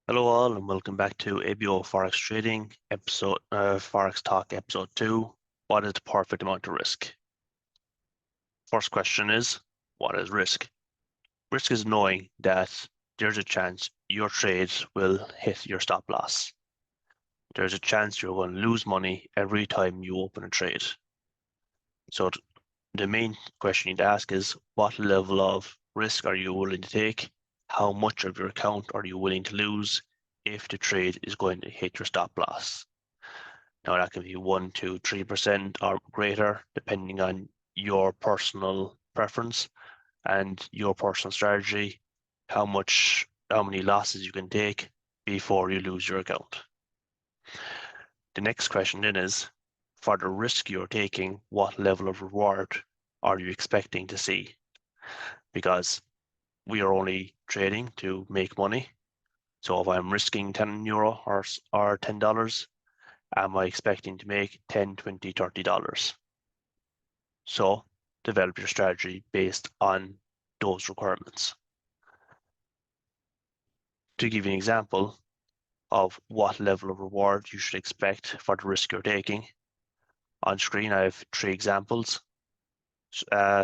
Hello all and welcome back to ABO Forex Trading episode Forex Talk episode 2. What is the perfect amount of risk? First question is, what is risk? Risk is knowing that there's a chance your trade will hit your stop loss. There's a chance you're going to lose money every time you open a trade. So the main question you'd ask is, what level of risk are you willing to take? How much of your account are you willing to lose if the trade is going to hit your stop loss? Now that can be 1 to 3% or greater, depending on your personal preference and your personal strategy, how many losses you can take before you lose your account. The next question then is, for the risk you're taking, what level of reward are you expecting to see? Because we are only trading to make money. So if I'm risking €10 or $10, am I expecting to make $10, $20, $30? So develop your strategy based on those requirements. To give you an example of what level of reward you should expect for the risk you're taking, on screen I have 3 examples.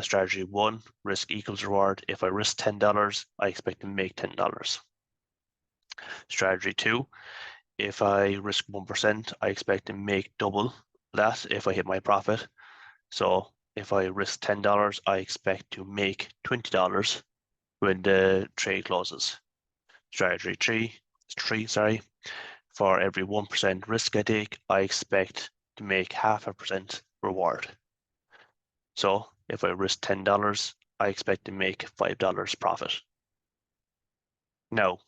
Strategy 1, risk equals reward. If I risk $10, I expect to make $10. Strategy 2, if I risk 1%, I expect to make double that if I hit my profit. So if I risk $10, I expect to make $20 when the trade closes. Strategy 3, for every 1% risk I take, I expect to make 0.5% reward. So if I risk $10, I expect to make $5 profit. Now,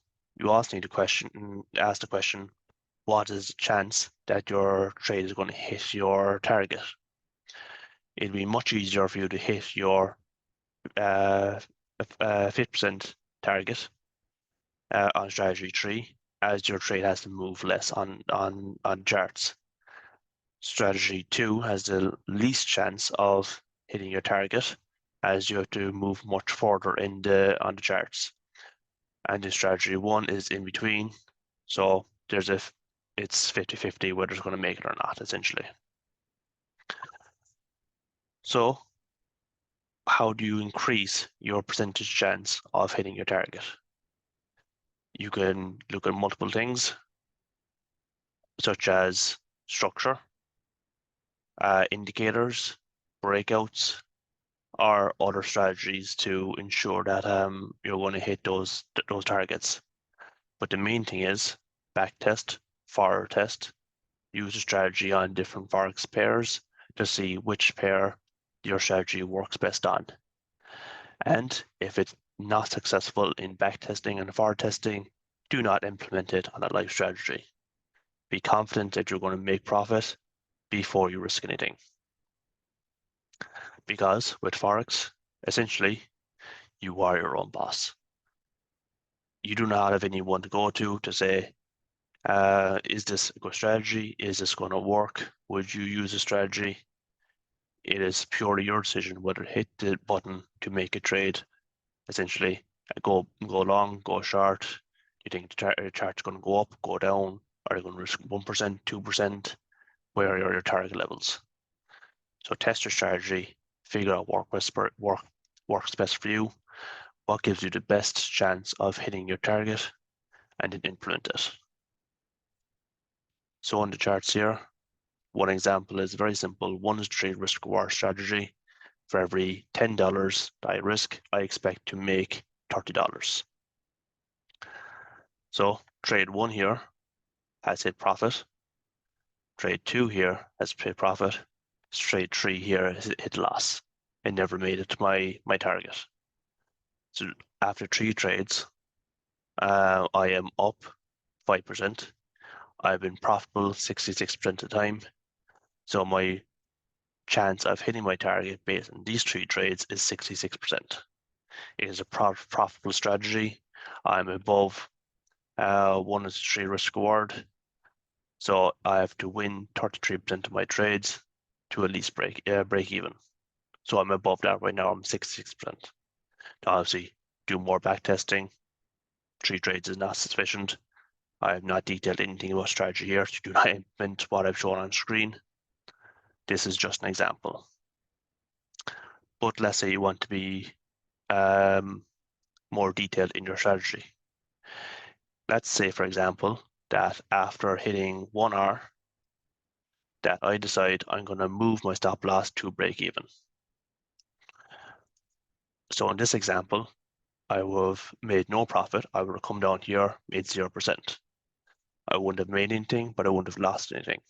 you also need to ask the question, what is the chance that your trade is going to hit your target? It'd be much easier for you to hit your 50% target on strategy 3, as your trade has to move less on charts. Strategy 2 has the least chance of hitting your target, as you have to move much further on the charts. And the strategy 1 is in between, so it's 50-50 whether it's going to make it or not, essentially. So how do you increase your percentage chance of hitting your target? You can look at multiple things, such as structure, indicators, breakouts, or other strategies to ensure that you're going to hit those targets. But the main thing is backtest, forward test, use a strategy on different Forex pairs to see which pair your strategy works best on. And if it's not successful in backtesting and forward testing, do not implement it on a live strategy. Be confident that you're going to make profit before you risk anything. Because with Forex, essentially, you are your own boss. You do not have anyone to go to say, is this a good strategy? Is this going to work? Would you use a strategy? It is purely your decision whether to hit the button to make a trade. Essentially, go long, go short. You think the chart's going to go up, go down? Are you going to risk 1%, 2%? Where are your target levels? So test your strategy, figure out what works best for you, what gives you the best chance of hitting your target, and then implement it. So on the charts here, one example is very simple. 1 is trade risk reward strategy. For every $10 that I risk, I expect to make $30. So trade 1 here has hit profit. Trade 2 here has hit profit. Trade 3 here has hit loss. It never made it to my target. So after 3 trades, I am up 5%. I've been profitable 66% of the time. So my chance of hitting my target based on these 3 trades is 66%. It is a profitable strategy. I'm above 1 is 3 risk reward. So I have to win 33% of my trades to at least break even. So I'm above that right now. I'm 66%. Now obviously, do more back testing. 3 trades is not sufficient. I have not detailed anything about strategy here, so do not implement what I've shown on screen. This is just an example. But let's say you want to be more detailed in your strategy. Let's say, for example, that after hitting 1 hour, that I decide I'm going to move my stop loss to break even. So in this example, I would have made no profit. I would have come down here, made 0%. I wouldn't have made anything, but I wouldn't have lost anything.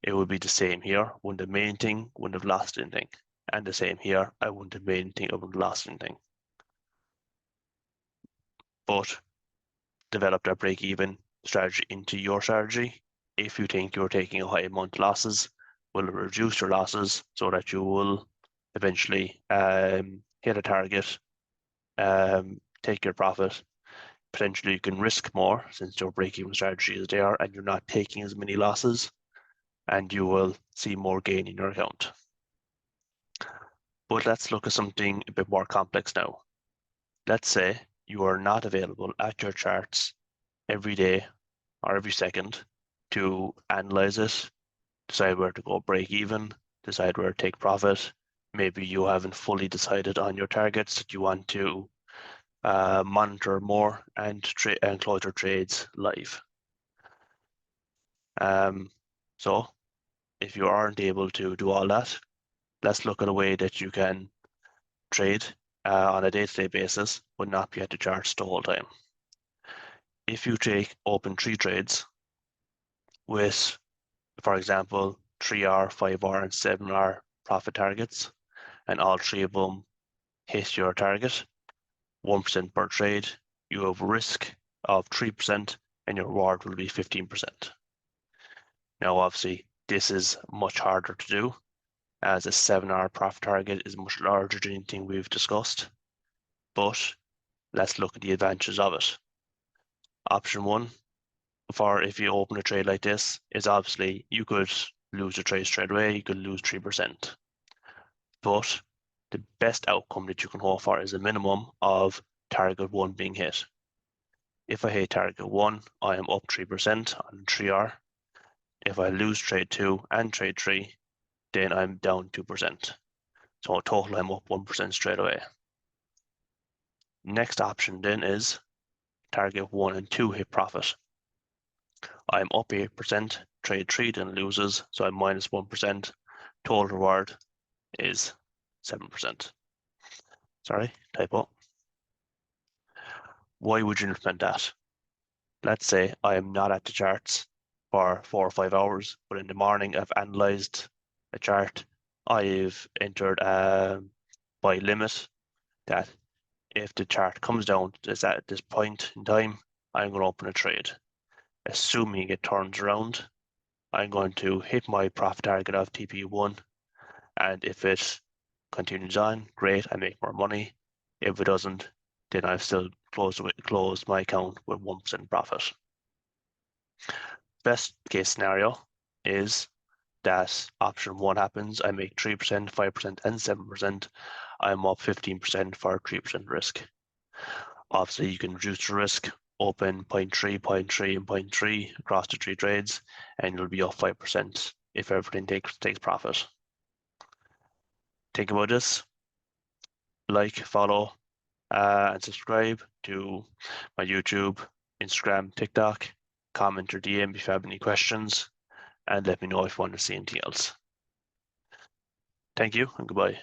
It would be the same here. Wouldn't have made anything, wouldn't have lost anything. And the same here. I wouldn't have made anything, I wouldn't have lost anything. But develop that break-even strategy into your strategy. If you think you're taking a high amount of losses, will reduce your losses so that you will eventually hit a target, take your profit. Potentially you can risk more since your break-even strategy is there and you're not taking as many losses, and you will see more gain in your account. But let's look at something a bit more complex now. Let's say you are not available at your charts every day or every second to analyze it, decide where to go break even, decide where to take profit. Maybe you haven't fully decided on your targets that you want to monitor more and close your trades live. So if you aren't able to do all that, let's look at a way that you can trade on a day-to-day basis but not be at the charts the whole time. If you open 3 trades with, for example, 3-hour, 5-hour, and 7-hour profit targets, and all 3 of them hit your target, 1% per trade, you have a risk of 3% and your reward will be 15%. Now, obviously, this is much harder to do as a 7-hour profit target is much larger than anything we've discussed, but let's look at the advantages of it. Option 1, for if you open a trade like this, is obviously you could lose the trade straight away, you could lose 3%. But the best outcome that you can hope for is a minimum of target 1 being hit. If I hit target 1, I am up 3% on 3R. If I lose trade 2 and trade 3, then I'm down 2%. So in total, I'm up 1% straight away. Next option then is target 1 and 2 hit profit. I'm up 8%, trade 3 then loses, so I'm minus 1%. Total reward is 7%. Sorry, typo. Why would you implement that? Let's say I am not at the charts for 4 or 5 hours, but in the morning I've analyzed a chart. I've entered a buy limit that if the chart comes down at this point in time, I'm going to open a trade. Assuming it turns around, I'm going to hit my profit target of TP1, and if it continues on, great, I make more money. If it doesn't, then I've still closed my account with 1% profit. Best case scenario is that option 1 happens, I make 3%, 5%, and 7%. I'm up 15% for 3% risk. Obviously, you can reduce the risk, open 0.3, 0.3, and 0.3 across the 3 trades, and you'll be up 5% if everything takes profit. Think about this. Like, follow, and subscribe to my YouTube, Instagram, TikTok. Comment or DM if you have any questions, and let me know if you want to see anything else. Thank you and goodbye.